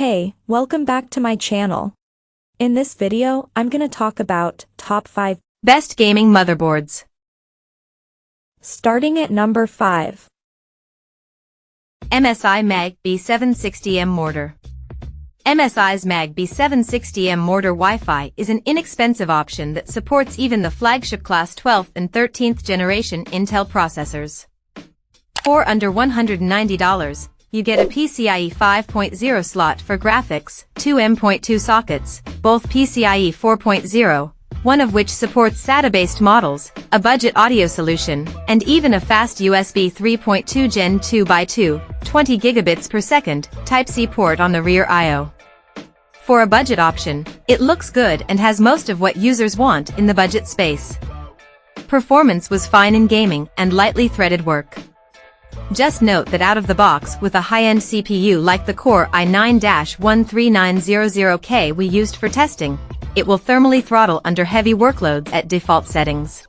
Hey, welcome back to my channel. In this video, I'm gonna talk about top 5 best gaming motherboards. Starting at number 5. MSI Mag B760M Mortar. MSI's Mag B760M Mortar Wi-Fi is an inexpensive option that supports even the flagship class 12th and 13th generation Intel processors. For under $190, you get a PCIe 5.0 slot for graphics, 2 M.2 sockets, both PCIe 4.0, one of which supports SATA-based models, a budget audio solution, and even a fast USB 3.2 Gen 2x2, 20 gigabits per second, Type-C port on the rear I/O. For a budget option, it looks good and has most of what users want in the budget space. Performance was fine in gaming and lightly threaded work. Just note that out of the box with a high-end CPU like the Core i9-13900K we used for testing, it will thermally throttle under heavy workloads at default settings.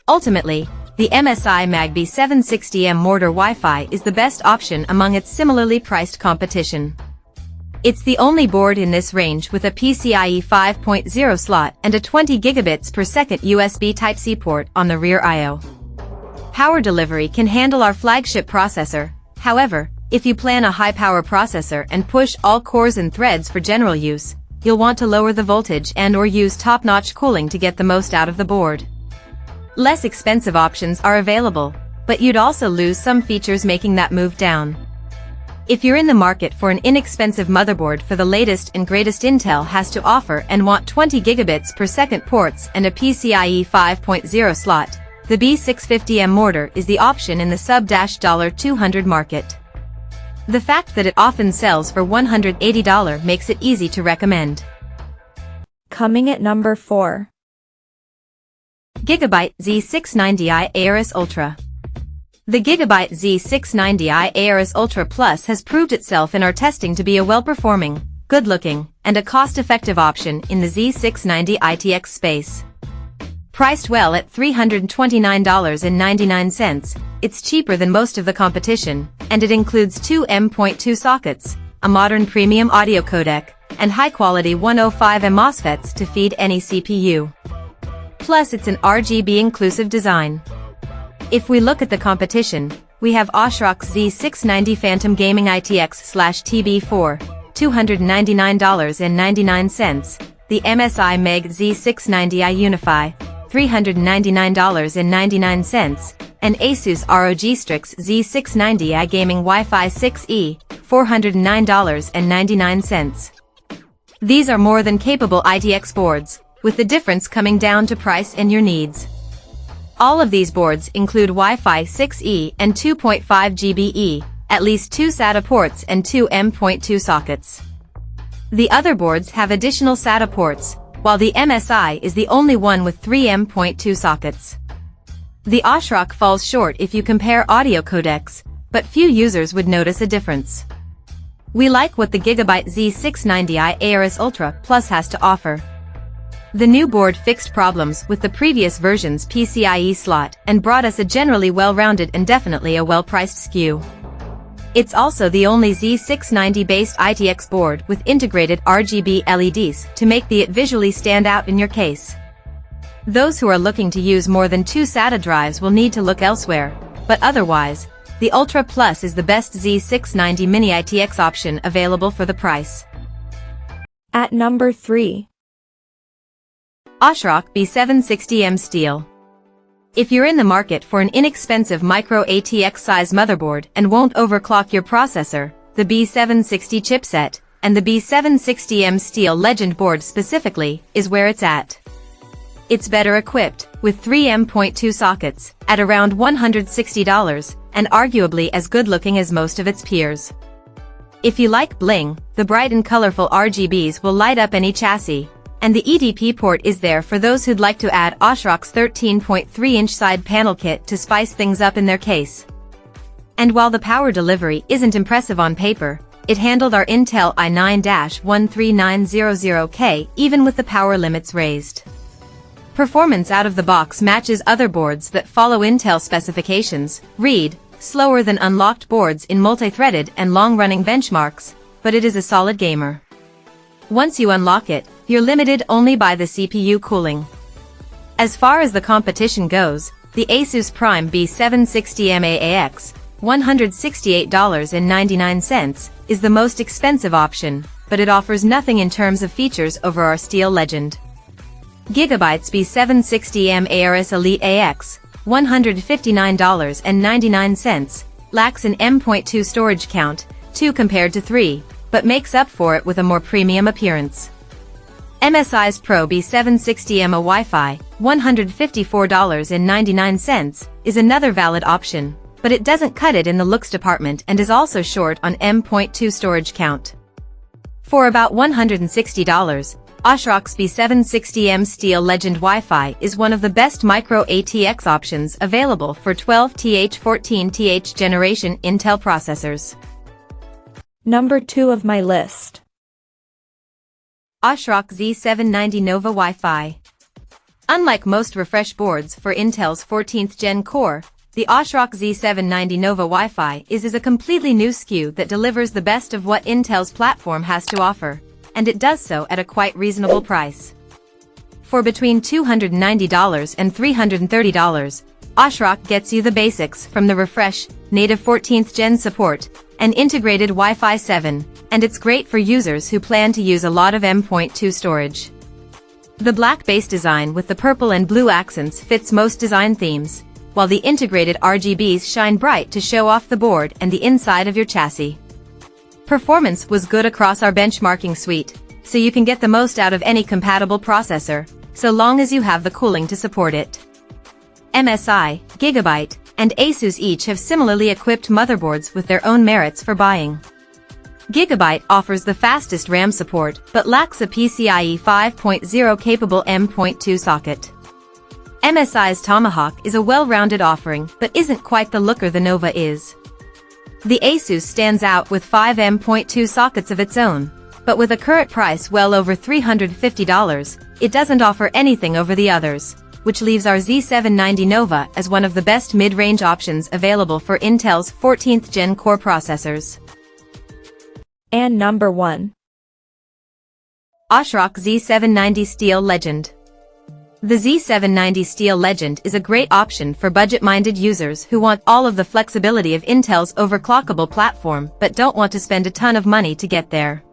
Ultimately, the MSI Mag B760M Mortar Wi-Fi is the best option among its similarly priced competition. It's the only board in this range with a PCIe 5.0 slot and a 20 gigabits per second USB Type-C port on the rear I/O. Power delivery can handle our flagship processor. However, if you plan a high-power processor and push all cores and threads for general use, you'll want to lower the voltage and/or use top-notch cooling to get the most out of the board. Less expensive options are available, but you'd also lose some features making that move down. If you're in the market for an inexpensive motherboard for the latest and greatest Intel has to offer and want 20 gigabits per second ports and a PCIe 5.0 slot, the B650M Mortar is the option in the sub-$200 market. The fact that it often sells for $180 makes it easy to recommend. Coming at number 4. Gigabyte Z690i Aorus Ultra. The Gigabyte Z690i Aorus Ultra Plus has proved itself in our testing to be a well-performing, good-looking, and a cost-effective option in the Z690 ITX space. Priced well at $329.99, it's cheaper than most of the competition, and it includes 2 M.2 sockets, a modern premium audio codec, and high-quality 105M MOSFETs to feed any CPU. Plus it's an RGB-inclusive design. If we look at the competition, we have ASRock's Z690 Phantom Gaming ITX/TB4, $299.99, the MSI Meg Z690i Unify, $399.99, and Asus ROG Strix Z690i Gaming Wi-Fi 6E, $409.99. These are more than capable ITX boards, with the difference coming down to price and your needs. All of these boards include Wi-Fi 6E and 2.5 GBE, at least 2 SATA ports and 2 M.2 sockets. The other boards have additional SATA ports, while the MSI is the only one with 3 M.2 sockets. The ASRock falls short if you compare audio codecs, but few users would notice a difference. We like what the Gigabyte Z690i Aorus Ultra Plus has to offer. The new board fixed problems with the previous version's PCIe slot and brought us a generally well-rounded and definitely a well-priced SKU. It's also the only Z690-based ITX board with integrated RGB LEDs to make it visually stand out in your case. Those who are looking to use more than 2 SATA drives will need to look elsewhere, but otherwise, the Ultra Plus is the best Z690 mini ITX option available for the price. At number 3. ASRock B760M Steel. If you're in the market for an inexpensive micro ATX size motherboard and won't overclock your processor, the B760 chipset, and the B760M Steel Legend board specifically, is where it's at. It's better equipped, with 3 M.2 sockets, at around $160, and arguably as good looking as most of its peers. If you like bling, the bright and colorful RGBs will light up any chassis. And the EDP port is there for those who'd like to add ASRock's 13.3-inch side panel kit to spice things up in their case. And while the power delivery isn't impressive on paper, it handled our Intel i9-13900K even with the power limits raised. Performance out of the box matches other boards that follow Intel specifications, slower than unlocked boards in multi-threaded and long-running benchmarks, but it is a solid gamer. Once you unlock it, you're limited only by the CPU cooling. As far as the competition goes, the Asus Prime B760M AAX, $168.99, is the most expensive option, but it offers nothing in terms of features over our Steel Legend. Gigabyte's B760M Aorus Elite AX, $159.99, lacks an M.2 storage count, 2 compared to 3, but makes up for it with a more premium appearance. MSI's Pro B760M a Wi-Fi, $154.99, is another valid option, but it doesn't cut it in the looks department and is also short on M.2 storage count. For about $160, ASRock's B760M Steel Legend Wi-Fi is one of the best micro ATX options available for 12th 14th generation Intel processors. Number 2 of my list. ASRock Z790 Nova Wi-Fi. Unlike most refresh boards for Intel's 14th Gen core, the ASRock Z790 Nova Wi-Fi is a completely new SKU that delivers the best of what Intel's platform has to offer, and it does so at a quite reasonable price. For between $290 and $330, ASRock gets you the basics from the refresh, native 14th Gen support, and integrated Wi-Fi 7, and it's great for users who plan to use a lot of M.2 storage. The black base design with the purple and blue accents fits most design themes, while the integrated RGBs shine bright to show off the board and the inside of your chassis. Performance was good across our benchmarking suite, so you can get the most out of any compatible processor, so long as you have the cooling to support it. MSI, Gigabyte, and Asus each have similarly equipped motherboards with their own merits for buying. Gigabyte offers the fastest RAM support but lacks a PCIe 5.0 capable M.2 socket. MSI's Tomahawk is a well-rounded offering but isn't quite the looker the Nova is. The Asus stands out with 5 M.2 sockets of its own, but with a current price well over $350, it doesn't offer anything over the others, which leaves our Z790 Nova as one of the best mid-range options available for Intel's 14th Gen core processors. And number 1. ASRock Z790 Steel Legend. The Z790 Steel Legend is a great option for budget-minded users who want all of the flexibility of Intel's overclockable platform but don't want to spend a ton of money to get there.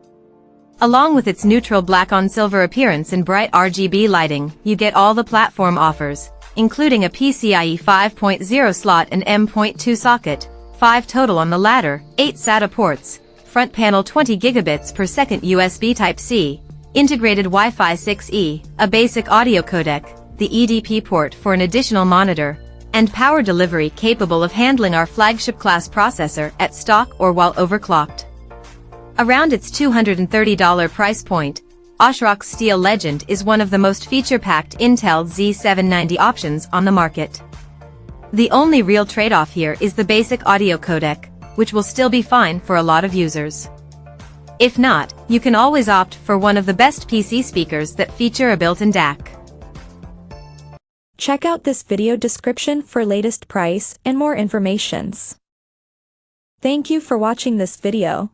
Along with its neutral black-on-silver appearance and bright RGB lighting, you get all the platform offers, including a PCIe 5.0 slot and M.2 socket, 5 total on the latter, 8 SATA ports, front panel 20 gigabits per second USB Type-C, integrated Wi-Fi 6E, a basic audio codec, the EDP port for an additional monitor, and power delivery capable of handling our flagship class processor at stock or while overclocked. Around its $230 price point, ASRock's Steel Legend is one of the most feature-packed Intel Z790 options on the market. The only real trade-off here is the basic audio codec, which will still be fine for a lot of users. If not, you can always opt for one of the best PC speakers that feature a built-in DAC. Check out this video description for latest price and more informations. Thank you for watching this video.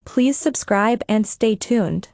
Please subscribe and stay tuned.